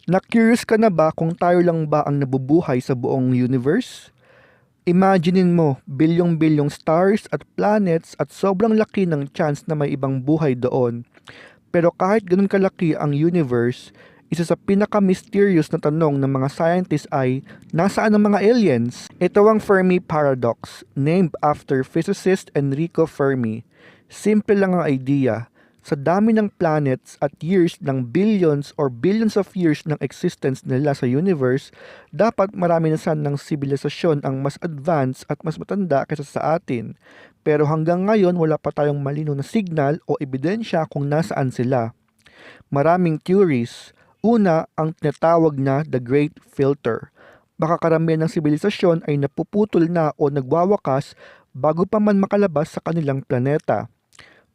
Na-curious ka na ba kung tayo lang ba ang nabubuhay sa buong universe? Imaginein mo, bilyong-bilyong stars at planets at sobrang laki ng chance na may ibang buhay doon. Pero kahit ganun kalaki ang universe, isa sa pinaka-mysterious na tanong ng mga scientists ay, nasaan ang mga aliens? Ito ang Fermi Paradox, named after physicist Enrico Fermi. Simple lang ang idea. Sa dami ng planets at years ng billions or billions of years ng existence nila sa universe, dapat marami na sanang sibilisasyon ang mas advanced at mas matanda kaysa sa atin. Pero hanggang ngayon wala pa tayong malinaw na signal o ebidensya kung nasaan sila. Maraming theories. Una, ang tinatawag na The Great Filter. Baka karamihan ng sibilisasyon ay napuputol na o nagwawakas bago pa man makalabas sa kanilang planeta.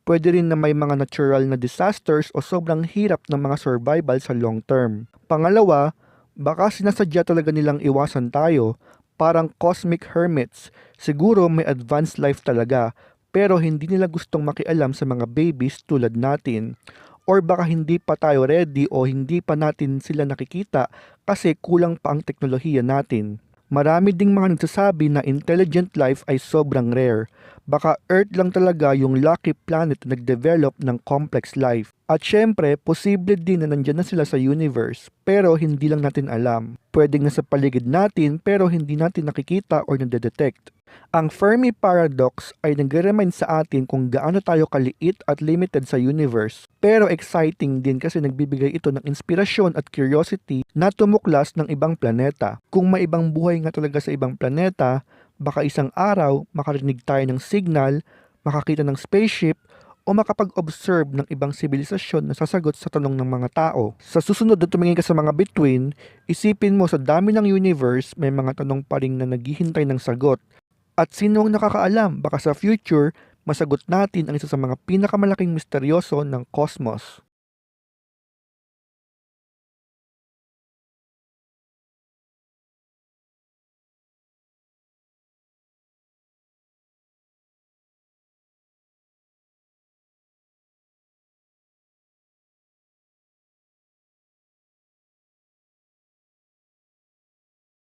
Pwede rin na may mga natural na disasters o sobrang hirap ng mga survival sa long term. Pangalawa, baka sinasadya talaga nilang iwasan tayo, parang cosmic hermits. Siguro may advanced life talaga, pero hindi nila gustong makialam sa mga babies tulad natin. Or baka hindi pa tayo ready o hindi pa natin sila nakikita kasi kulang pa ang teknolohiya natin. Marami ding mga nagsasabi na intelligent life ay sobrang rare. Baka Earth lang talaga yung lucky planet na nag-develop ng complex life. At syempre, posible din na nandyan na sila sa universe, pero hindi lang natin alam. Pwedeng nasa paligid natin pero hindi natin nakikita or nadedetect. Ang Fermi Paradox ay nagre-remind sa atin kung gaano tayo kaliit at limited sa universe. Pero exciting din kasi nagbibigay ito ng inspirasyon at curiosity na tumuklas ng ibang planeta. Kung may ibang buhay nga talaga sa ibang planeta, baka isang araw makarinig tayo ng signal, makakita ng spaceship, o makapag-observe ng ibang sibilisasyon na sasagot sa tanong ng mga tao. Sa susunod na tumingin ka sa mga bituin, isipin mo sa dami ng universe may mga tanong pa rin na naghihintay ng sagot. At sino ang nakakaalam, baka sa future, masagot natin ang isa sa mga pinakamalaking misteryoso ng cosmos.